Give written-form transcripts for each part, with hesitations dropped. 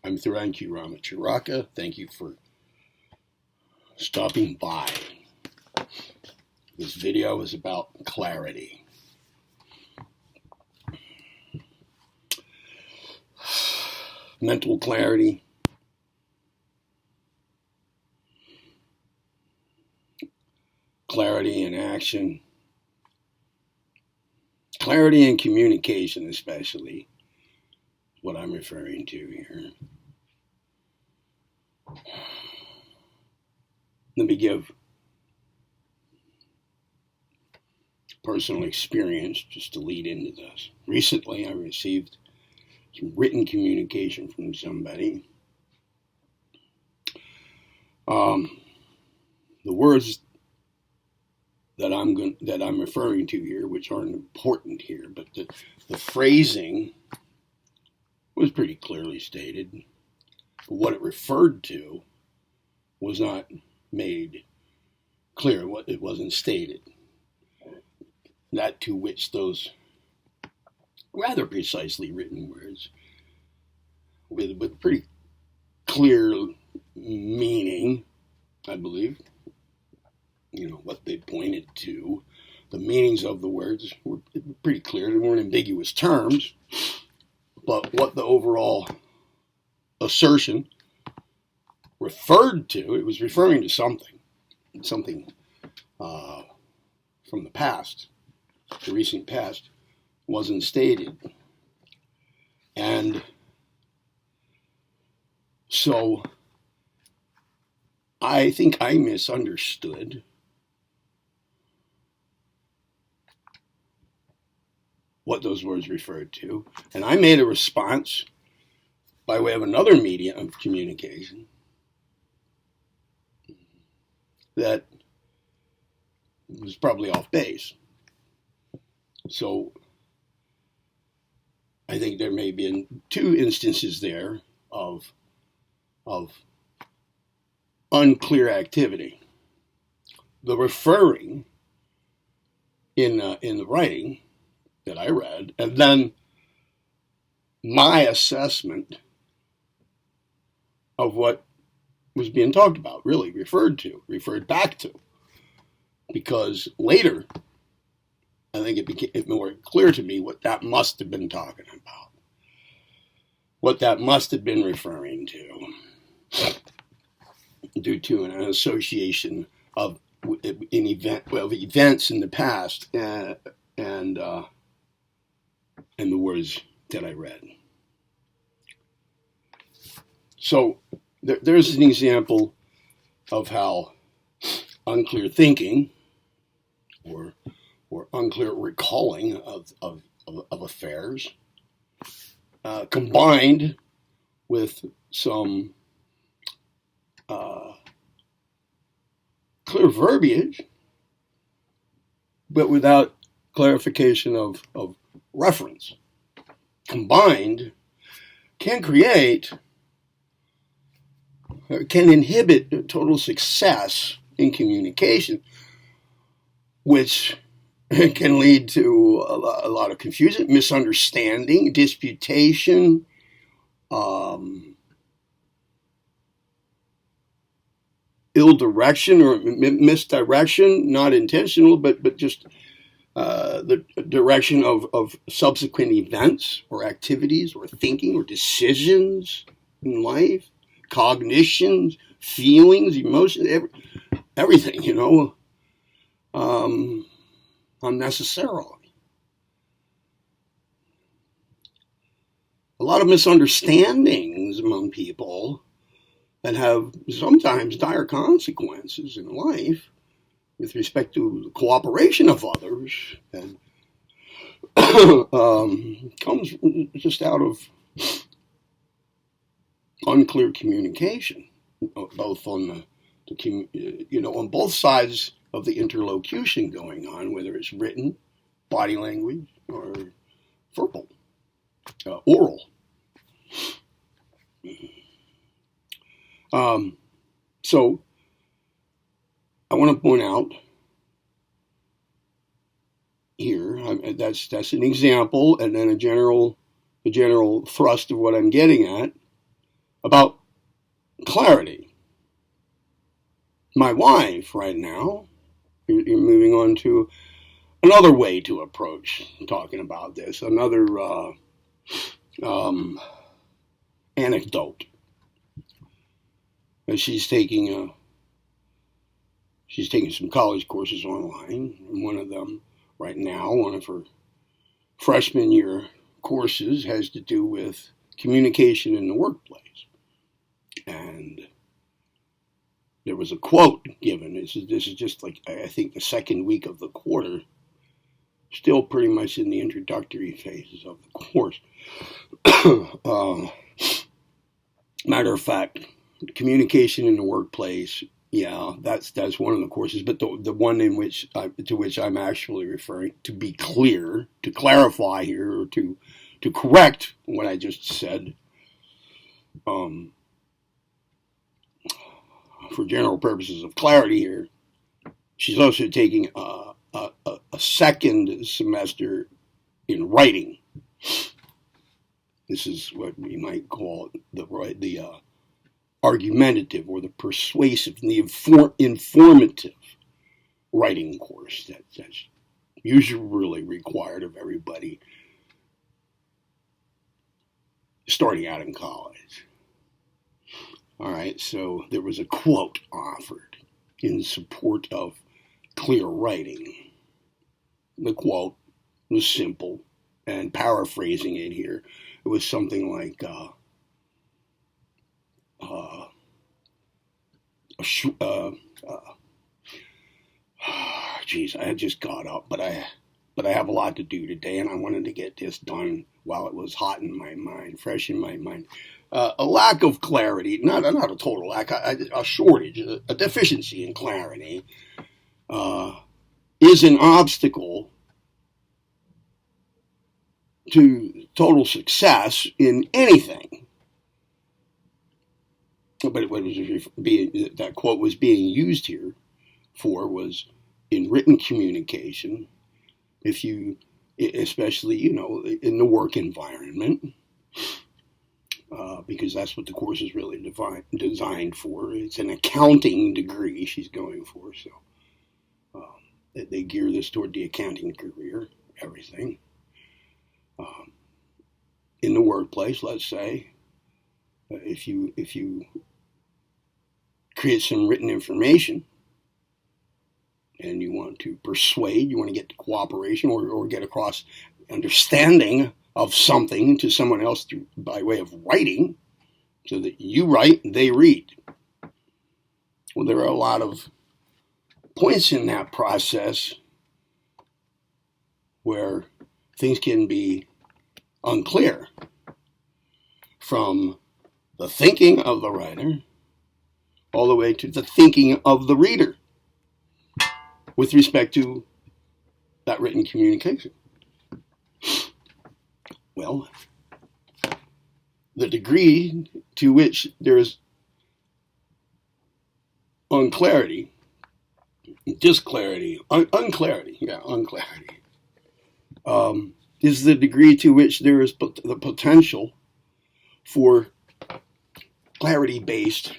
I'm Theron Ramacharaka. Thank you for stopping by. This video is about clarity. Mental clarity, clarity in action, clarity in communication especially, what I'm referring to here. Let me give personal experience just to lead into this. Recently, I received some written communication from somebody. The words that I'm referring to here, which aren't important here, but the phrasing was pretty clearly stated. But what it referred to was not made clear. It wasn't stated. That to which those rather precisely written words with pretty clear meaning, I believe, what they pointed to, the meanings of the words were pretty clear. They weren't ambiguous terms, but what the overall assertion referred to, it was referring to something from the past, the recent past, wasn't stated. And so I think I misunderstood what those words referred to, and I made a response by way of another medium of communication that was probably off base. So I think there may be two instances there of unclear activity. The referring in the writing that I read, and then my assessment of what was being talked about, really referred back to. Because later, I think it became more clear to me what that must have been talking about, what that must have been referring to, due to an association of events in the past and the words that I read. So there's an example of how unclear thinking or unclear recalling of affairs combined with some clear verbiage, but without clarification of reference, combined can inhibit total success in communication, which can lead to a lot of confusion, misunderstanding, disputation, ill direction or misdirection, not intentional, but just the direction of subsequent events or activities or thinking or decisions in life, cognitions, feelings, emotions, everything, unnecessarily. A lot of misunderstandings among people that have sometimes dire consequences in life with respect to the cooperation of others, and comes just out of unclear communication, both on on both sides of the interlocution going on, whether it's written, body language, or verbal, oral. So I want to point out here, that's an example, and then a general thrust of what I'm getting at. about clarity. My wife right now, you're moving on to another way to approach talking about this, another anecdote. She's taking some college courses online, and one of them right now, one of her freshman year courses, has to do with communication in the workplace. And there was a quote given. This is just like, I think, the second week of the quarter, still pretty much in the introductory phases of the course. Matter of fact, communication in the workplace, yeah, that's one of the courses, but the one to which I'm actually referring, to be clear, to clarify here, or to correct what I just said, for general purposes of clarity here, she's also taking a second semester in writing. This is what we might call the argumentative or the persuasive, the informative writing course that's usually required of everybody starting out in college. All right, so there was a quote offered in support of clear writing. The quote was simple, and paraphrasing it here, it was something like, geez, I had just got up, but I have a lot to do today, and I wanted to get this done while it was hot in my mind, fresh in my mind. A lack of clarity, not a total lack, a shortage, a deficiency in clarity, is an obstacle to total success in anything. But what that quote was being used here for was in written communication. If you, especially, in the work environment, because that's what the course is really designed for. It's an accounting degree she's going for, so they gear this toward the accounting career, everything. In the workplace, let's say, if you create some written information and you want to persuade, you want to get to cooperation or get across understanding of something to someone else by way of writing, so that you write, they read. Well, there are a lot of points in that process where things can be unclear, from the thinking of the writer all the way to the thinking of the reader with respect to that written communication. Well, the degree to which there is unclarity, is the degree to which there is the potential for clarity-based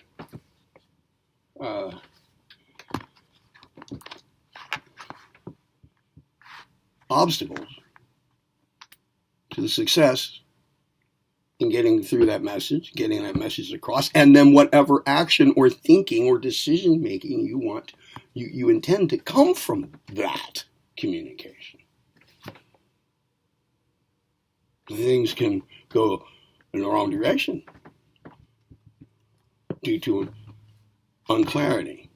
obstacles to the success in getting through that message, getting that message across, and then whatever action or thinking or decision making you intend to come from that communication. Things can go in the wrong direction due to unclarity,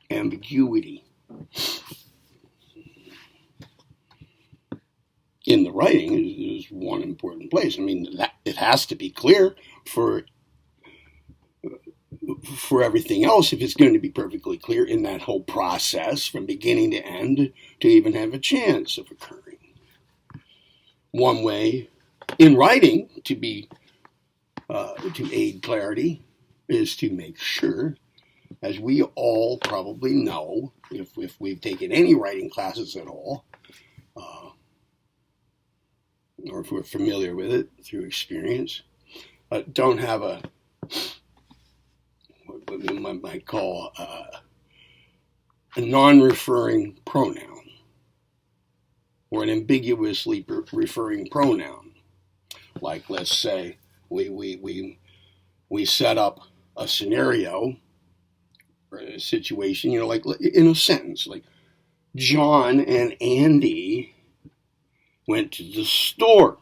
ambiguity. In the writing is one important place. I mean, that it has to be clear for everything else if it's going to be perfectly clear in that whole process from beginning to end to even have a chance of occurring. One way in writing to aid clarity is to make sure, as we all probably know, if we've taken any writing classes at all, or if we're familiar with it through experience, don't have a might call a non-referring pronoun or an ambiguously referring pronoun. Like, let's say we set up a scenario or a situation, like in a sentence, like John and Andy went to the store.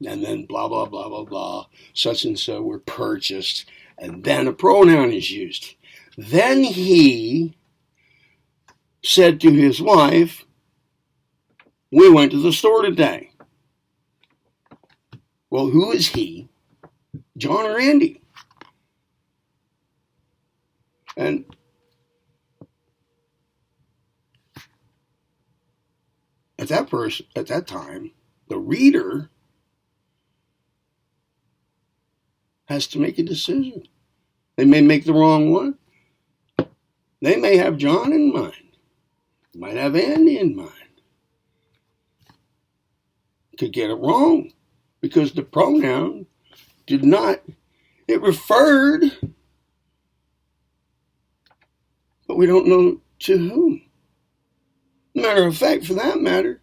And then blah, blah, blah, blah, blah, such and so were purchased. And then a pronoun is used. Then he said to his wife, we went to the store today. Well, who is he? John or Andy? And at that time, the reader has to make a decision. They may make the wrong one. They may have John in mind. They might have Andy in mind. Could get it wrong because the pronoun did not, it referred, but we don't know to whom. Matter of fact, for that matter,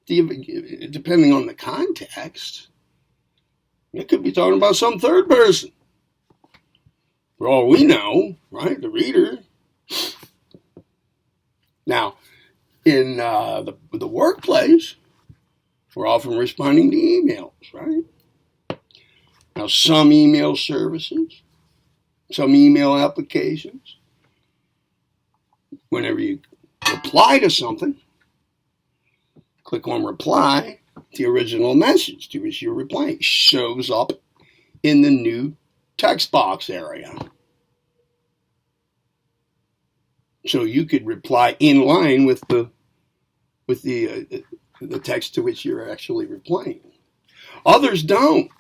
depending on the context, it could be talking about some third person. For all we know, right? The reader. Now, in the workplace, we're often responding to emails, right? Now, some email services, some email applications, whenever you reply to something, click on reply, the original message to which you're replying shows up in the new text box area. So you could reply in line with the text to which you're actually replying. Others don't.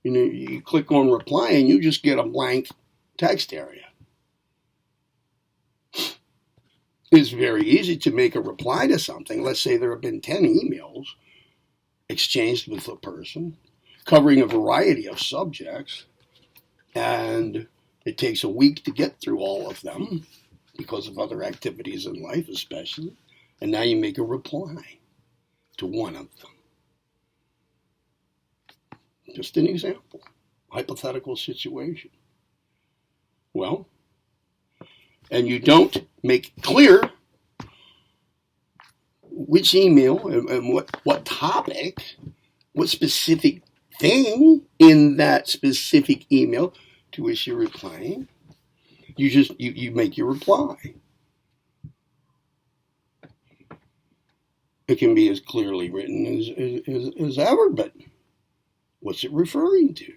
You click on reply and you just get a blank text area. It's very easy to make a reply to something. Let's say there have been 10 emails exchanged with a person covering a variety of subjects, and it takes a week to get through all of them because of other activities in life especially, and now you make a reply to one of them. Just an example, hypothetical situation. Well, and you don't make clear which email and what topic, what specific thing in that specific email to which you're replying, you make your reply. It can be as clearly written as ever, but what's it referring to?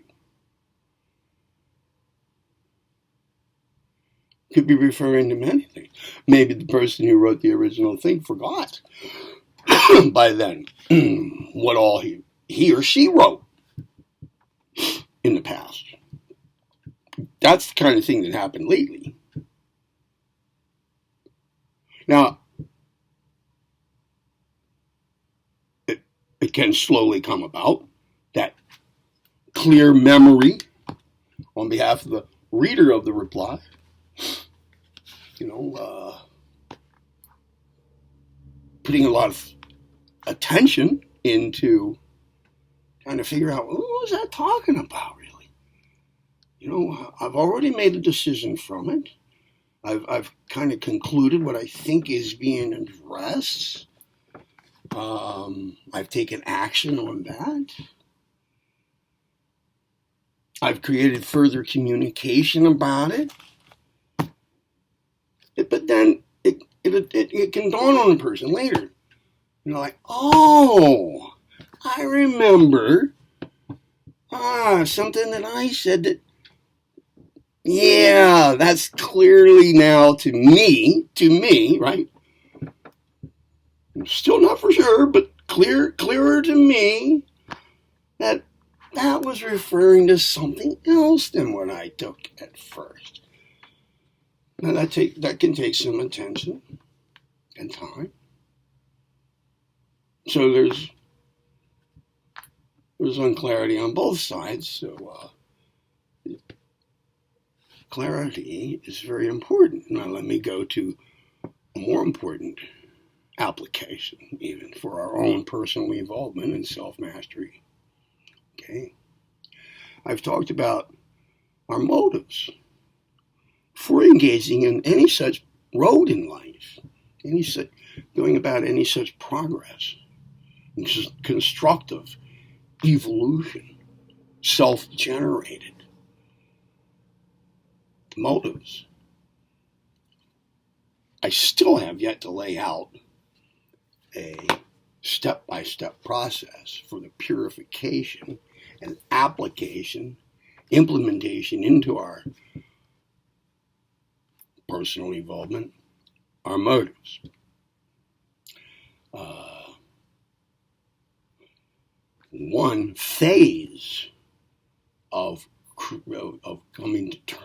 Could be referring to many things. Maybe the person who wrote the original thing forgot by then what all he or she wrote in the past. That's the kind of thing that happened lately. Now, it can slowly come about, that clear memory on behalf of the reader of the reply. Putting a lot of attention into trying to figure out, what was that talking about, really? I've already made a decision from it. I've kind of concluded what I think is being addressed. I've taken action on that. I've created further communication about it. But then it can dawn on a person later. Like, oh, I remember something that I said that, yeah, that's clearly now to me, right? I'm still not for sure, but clearer to me that was referring to something else than what I took at first. Now that can take some attention and time. So there's unclarity on both sides. So clarity is very important. Now let me go to a more important application, even for our own personal involvement and self-mastery. Okay, I've talked about our motives for engaging in any such road in life, going about any such progress, constructive evolution, self-generated motives. I still have yet to lay out a step-by-step process for the purification and application, implementation into our personal involvement, our motives. One phase of coming to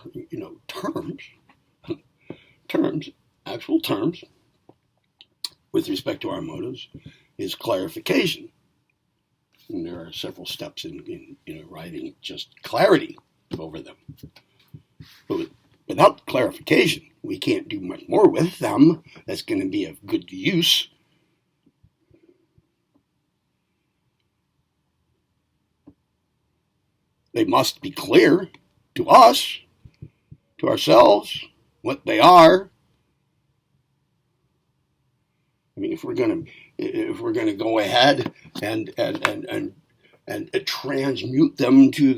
actual terms, with respect to our motives, is clarification. And there are several steps in writing just clarity over them. But without clarification, we can't do much more with them that's going to be of good use. They must be clear to us, to ourselves, what they are. I mean, if we're going to go ahead and transmute them to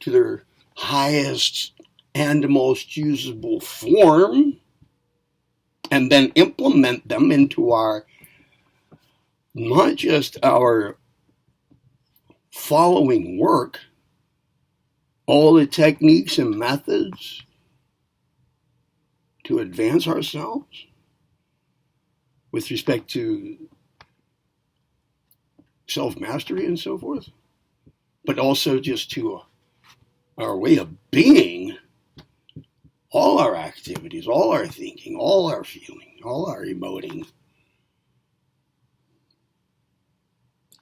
their highest and most usable form, and then implement them into our, not just our following work, all the techniques and methods to advance ourselves with respect to self-mastery and so forth, but also just to our way of being, all our activities, all our thinking, all our feeling, all our emoting,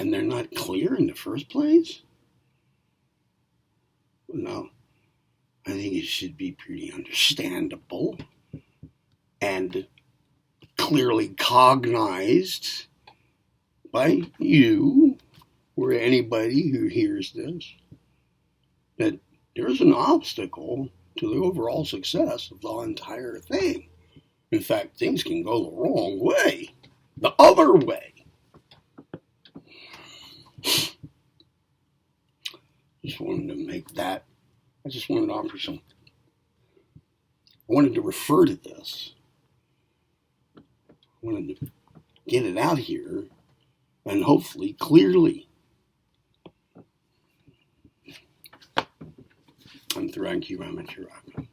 and they're not clear in the first place? No, I think it should be pretty understandable and clearly cognized by you or anybody who hears this, that there's an obstacle to the overall success of the entire thing. In fact, things can go the wrong way, the other way. Just wanted to make that, I just wanted to offer some, I wanted to refer to this. I wanted to get it out here, and hopefully clearly. I'm Theron Ramacharaka.